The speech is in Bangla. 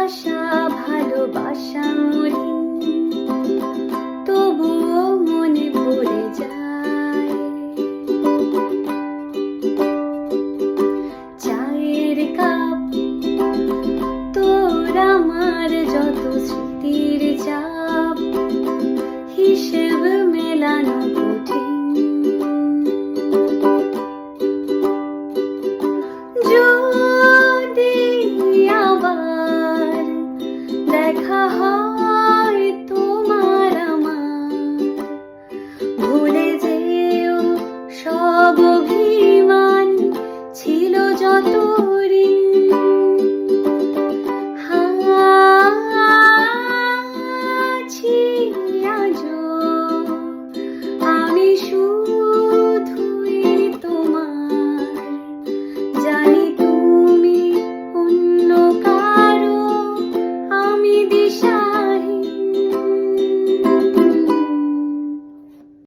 আশা ভালোবাসা মলিন, তবুও মনে পড়ে যায়। চায়ের কাপ তোর আমার যত স্মৃতির চাপ, হিসেব মেলানো কঠিন। যদি আবার দেখা হয় তোমার আমার, ভুলে যেও সব অভিমান ছিল যত ঋণ। আছি আজও আমি শুধুই তোমার, জানি তুমি অন্য কারো, আমি দিশা